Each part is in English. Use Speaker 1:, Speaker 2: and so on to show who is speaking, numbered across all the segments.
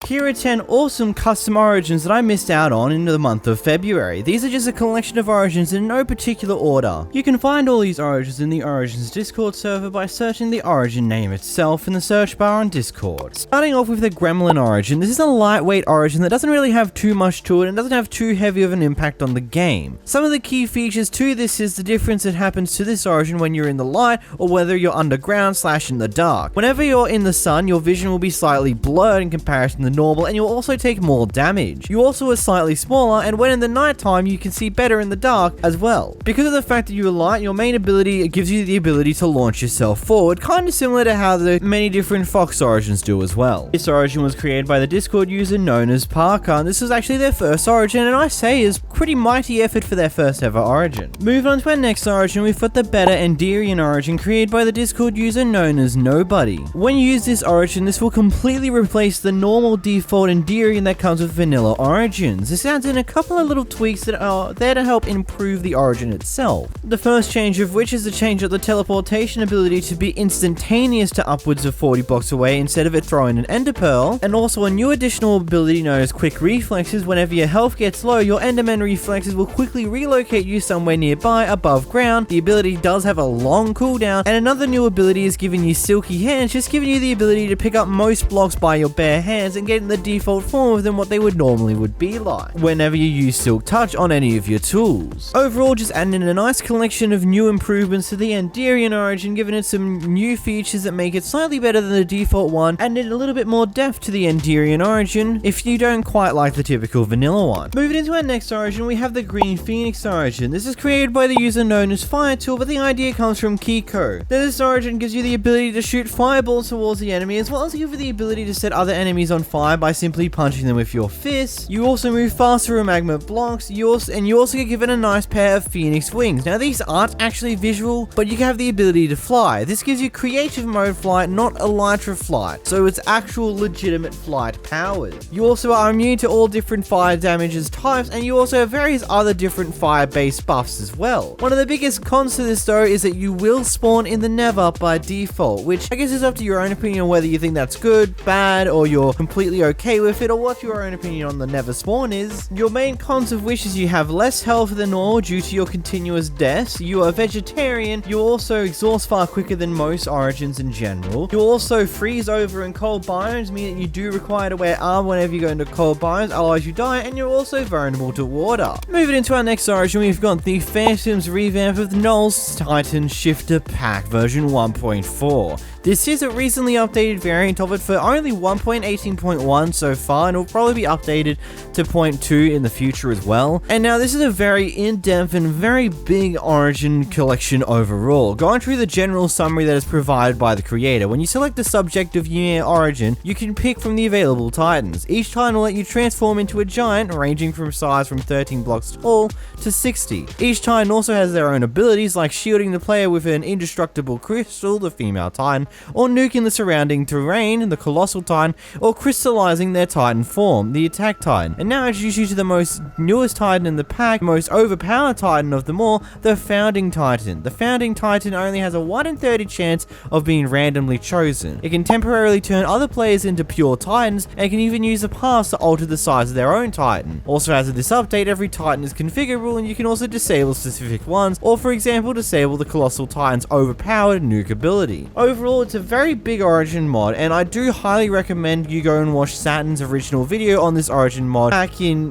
Speaker 1: Here are 10 awesome custom origins that I missed out on in the month of February. These are just a collection of origins in no particular order. You can find all these origins in the Origins Discord server by searching the origin name itself in the search bar on Discord. Starting off with the GREMLIN origin, this is a lightweight origin that doesn't really have too much to it and doesn't have too heavy of an impact on the game. Some of the key features to this is the difference that happens to this origin when you're in the light or whether you're underground / in the dark. Whenever you're in the sun, your vision will be slightly blurred in comparison to normal, and you'll also take more damage. You also are slightly smaller, and when in the night time you can see better in the dark as well. Because of the fact that you're light, your main ability gives you the ability to launch yourself forward, kind of similar to how the many different Fox origins do as well. This origin was created by the Discord user known as 𝓵𝓲𝓷𝓴𝓼, and this was actually their first origin, and I say is pretty mighty effort for their first ever origin. Moving on to our next origin, we've got the better Enderian origin created by the Discord user known as Nobody. When you use this origin, this will completely replace the normal default Enderian that comes with vanilla origins. This adds in a couple of little tweaks that are there to help improve the origin itself. The first change of which is to change up the teleportation ability to be instantaneous to upwards of 40 blocks away instead of it throwing an ender pearl, and also a new additional ability known as quick reflexes. Whenever your health gets low, your enderman reflexes will quickly relocate you somewhere nearby above ground. The ability does have a long cooldown, and another new ability is giving you silky hands, just giving you the ability to pick up most blocks by your bare hands and get in the default form of them what they would normally be like whenever you use Silk Touch on any of your tools. Overall, just adding in a nice collection of new improvements to the Enderian origin, giving it some new features that make it slightly better than the default one, and adding a little bit more depth to the Enderian origin if you don't quite like the typical vanilla one. Moving into our next origin, we have the Green Phoenix origin. This is created by the user known as FireTool, but the idea comes from Kiko. This origin gives you the ability to shoot fireballs towards the enemy, as well as give you the ability to set other enemies on fire by simply punching them with your fists. You also move faster through magma blocks, you also get given a nice pair of phoenix wings. Now these aren't actually visual, but you can have the ability to fly. This gives you creative mode flight, not elytra flight, so it's actual legitimate flight powers. You also are immune to all different fire damages types, and you also have various other different fire-based buffs as well. One of the biggest cons to this though is that you will spawn in the Nether by default, which I guess is up to your own opinion on whether you think that's good, bad, or you're completely okay with it, or what your own opinion on the Nether spawn is. Your main cons of which is you have less health than normal due to your continuous deaths, you are vegetarian, you also exhaust far quicker than most origins in general, you also freeze over in cold biomes, meaning that you do require to wear armor whenever you go into cold biomes, otherwise you die, and you're also vulnerable to water. Moving into our next origin, we've got the Phantom's revamp of Null's Titan Shifter Pack version 1.4. This is a recently updated variant of it for only 1.18.1 so far, and it will probably be updated to 0.2 in the future as well. And now this is a very in-depth and very big origin collection overall. Going through the general summary that is provided by the creator, when you select the subject of your origin, you can pick from the available titans. Each titan will let you transform into a giant, ranging from size from 13 blocks tall to 60. Each titan also has their own abilities, like shielding the player with an indestructible crystal, the female titan, or nuking the surrounding terrain, the colossal titan, or crystallizing their titan form, the attack titan. And now I introduce you to the most newest titan in the pack, most overpowered titan of them all, the founding titan. The founding titan only has a 1 in 30 chance of being randomly chosen. It can temporarily turn other players into pure titans, and can even use the paths to alter the size of their own titan. Also, as of this update, every titan is configurable, and you can also disable specific ones, or for example disable the colossal titan's overpowered nuke ability. Overall, it's a very big origin mod, and I do highly recommend you go and watch Saturn's original video on this origin mod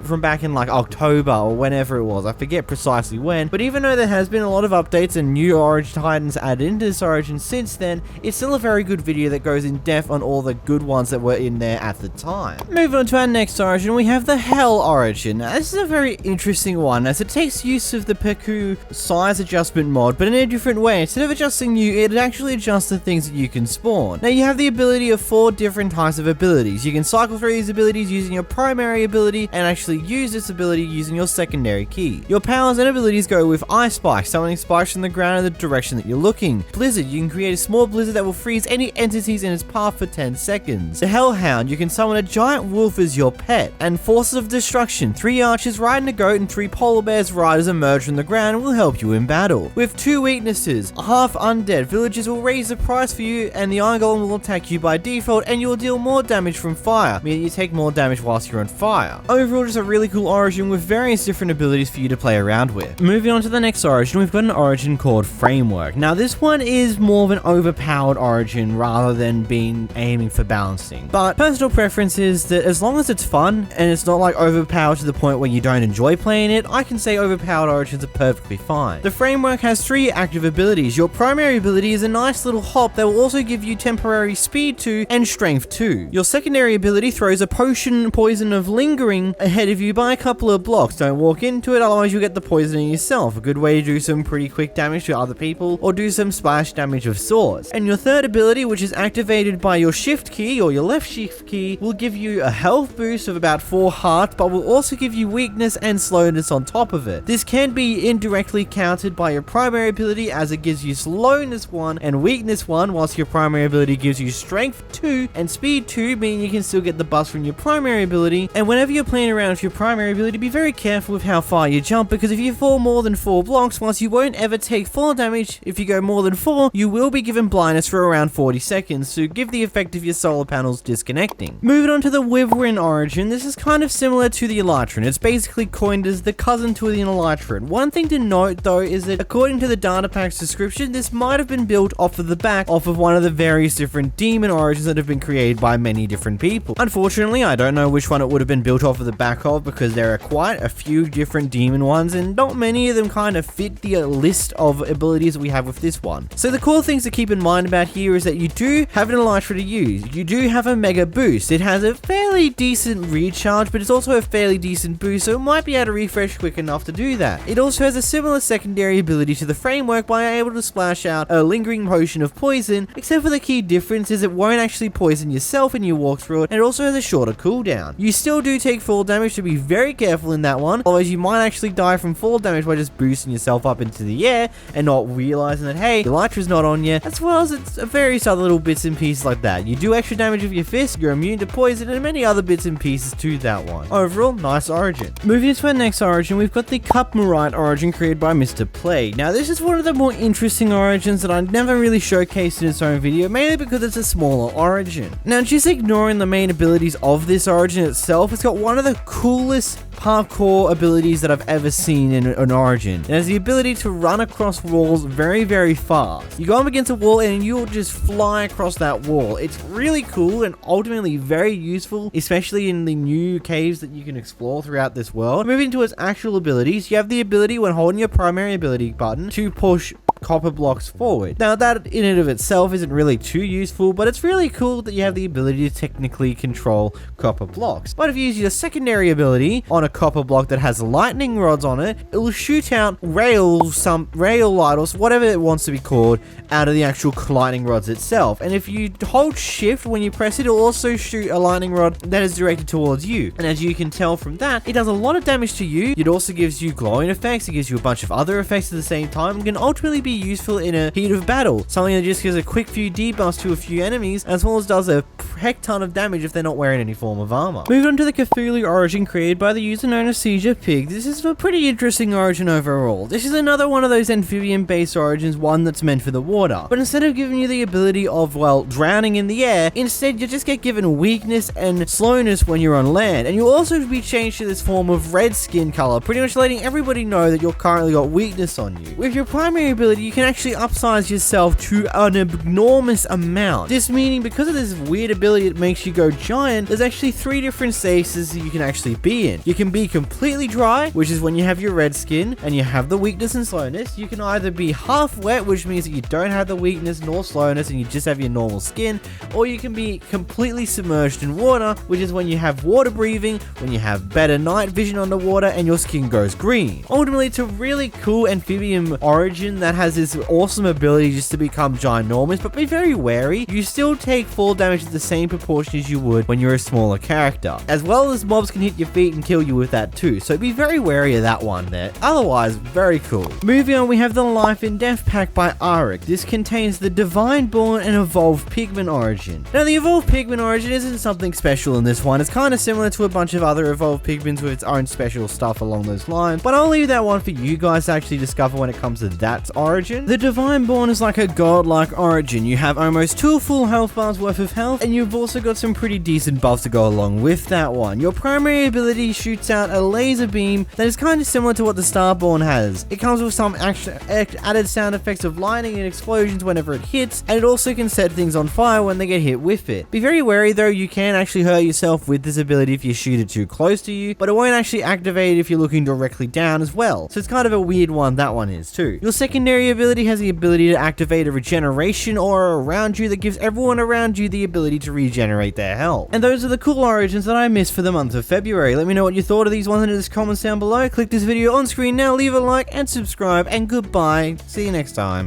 Speaker 1: from back in like October or whenever it was. I forget precisely when, but even though there has been a lot of updates and new origin titans added into this origin since then, it's still a very good video that goes in depth on all the good ones that were in there at the time. Moving on to our next origin, we have the Hel Origin. Now, this is a very interesting one, as it takes use of the pekui size adjustment mod, but in a different way. Instead of adjusting you, it actually adjusts the things that you can spawn. Now, you have the ability of 4 different types of abilities. You can cycle through these abilities using your primary ability, and actually use this ability using your secondary key. Your powers and abilities go with Ice Spike, summoning spikes from the ground in the direction that you're looking. Blizzard, you can create a small blizzard that will freeze any entities in its path for 10 seconds. The Hellhound, you can summon a giant wolf as your pet. And Forces of Destruction, 3 archers riding a goat and 3 polar bears riders emerge from the ground and will help you in battle. With 2 weaknesses, half undead, villagers will raise the price for you, and the Iron Golem will attack you by default, and you will deal more damage from fire, meaning you take more damage whilst you're on fire. Overall, just a really cool origin with various different abilities for you to play around with. Moving on to the next origin, we've got an origin called Framework. Now this one is more of an overpowered origin rather than being aiming for balancing. But personal preference is that as long as it's fun and it's not like overpowered to the point where you don't enjoy playing it, I can say overpowered origins are perfectly fine. The Framework has 3 active abilities. Your primary ability is a nice little hop that will also give you temporary speed 2 and strength 2. Your secondary ability throws a poison of lingering ahead of you by a couple of blocks. Don't walk into it, otherwise you'll get the poisoning yourself. A good way to do some pretty quick damage to other people or do some splash damage of sorts. And your third ability, which is activated by your shift key or your left shift key, will give you a health boost of about 4 hearts, but will also give you weakness and slowness on top of it. This can be indirectly countered by your primary ability, as it gives you slowness 1 and weakness 1, whilst your primary ability gives you strength 2 and speed 2, meaning you can still get the buffs from your primary ability. And whenever you're playing around with your primary ability, be very careful with how far you jump, because if you fall more than 4 blocks, whilst you won't ever take fall damage, if you go more than 4, you will be given blindness for around 40 seconds to give the effect of your solar panels disconnecting. Moving on to the Wyvern origin, this is kind of similar to the Elytron. It's basically coined as the cousin to the Elytron. One thing to note though is that according to the data pack's description, this might have been built off of one of the various different demon origins that have been created by many different people. Unfortunately, I don't know which one it would have been built off of the back of, because there are quite a few different demon ones and not many of them kind of fit the list of abilities that we have with this one. So the cool things to keep in mind about here is that you do have an Elytra to use. You do have a mega boost. It has a fairly decent recharge, but it's also a fairly decent boost, so it might be able to refresh quick enough to do that. It also has a similar secondary ability to the Framework by able to splash out a lingering potion of poison, except for the key difference is it won't actually poison yourself when you walk through it, and it also has a shorter cooldown. You still do take fall damage, so be very careful in that one, otherwise you might actually die from fall damage by just boosting yourself up into the air and not realizing that, hey, the Elytra's not on you, as well as it's various other little bits and pieces like that. You do extra damage with your fist, you're immune to poison, and many other bits and pieces to that one. Overall, nice origin. Moving to our next origin, we've got the 𝓵𝓲𝓷𝓴𝓼 origin created by Mr. Plague. Now this is one of the more interesting origins that I never really showcased in its own video, mainly because it's a smaller origin. Now just ignoring the main abilities of this origin itself, it's got one of the coolest parkour abilities that I've ever seen in an origin. It has the ability to run across walls very, very fast. You go up against a wall and you'll just fly across that wall. It's really cool and ultimately very useful, especially in the new caves that you can explore throughout this world. Moving to its actual abilities, you have the ability when holding your primary ability button to push copper blocks forward. Now that in and of itself isn't really too useful, but it's really cool that you have the ability to technically control copper blocks. But if you use your secondary ability on a copper block that has lightning rods on it, it will shoot out rail lighters, whatever it wants to be called, out of the actual lightning rods itself. And if you hold shift when you press it, it'll also shoot a lightning rod that is directed towards you. And as you can tell from that, it does a lot of damage to you. It also gives you glowing effects, it gives you a bunch of other effects at the same time, and can ultimately be useful in a heat of battle, something that just gives a quick few debuffs to a few enemies, as well as does a heck ton of damage if they're not wearing any form of armor. Moving on to the Cthulhu origin created by the user known as Seizured Pig. This is a pretty interesting origin overall. This is another one of those amphibian based origins, one that's meant for the water, but instead of giving you the ability of, well, drowning in the air, instead you just get given weakness and slowness when you're on land, and you'll also be changed to this form of red skin color, pretty much letting everybody know that you're currently got weakness on you. With your primary ability, you can actually upsize yourself to an enormous amount. This meaning, because of this weird ability that makes you go giant, there's actually 3 different stages that you can actually be in. You can be completely dry, which is when you have your red skin and you have the weakness and slowness. You can either be half wet, which means that you don't have the weakness nor slowness and you just have your normal skin, or you can be completely submerged in water, which is when you have water breathing, when you have better night vision underwater and your skin goes green. Ultimately, it's a really cool amphibian origin that has this awesome ability just to become ginormous, but be very wary. You still take fall damage at the same proportion as you would when you're a smaller character, as well as mobs can hit your feet and kill you with that too, so be very wary of that one there. Otherwise, very cool. Moving on, we have the Life and Death pack by Arik. This contains the Divine Born and Evolved Pigman origin. Now the Evolved Pigman origin isn't something special in this one. It's kind of similar to a bunch of other Evolved Pigmans with its own special stuff along those lines, but I'll leave that one for you guys to actually discover when it comes to that origin. The Divine Born is like a godlike origin. You have almost 2 full health bars worth of health, and you we've also got some pretty decent buffs to go along with that one. Your primary ability shoots out a laser beam that is kind of similar to what the Starborn has. It comes with some added sound effects of lightning and explosions whenever it hits, and it also can set things on fire when they get hit with it. Be very wary though, you can actually hurt yourself with this ability if you shoot it too close to you, but it won't actually activate if you're looking directly down as well. So it's kind of a weird one, that one is too. Your secondary ability has the ability to activate a regeneration aura around you that gives everyone around you the ability to regenerate their health. And those are the cool origins that I missed for the month of February. Let me know what you thought of these ones in the comments down below. Click this video on screen now, leave a like and subscribe, and goodbye. See you next time.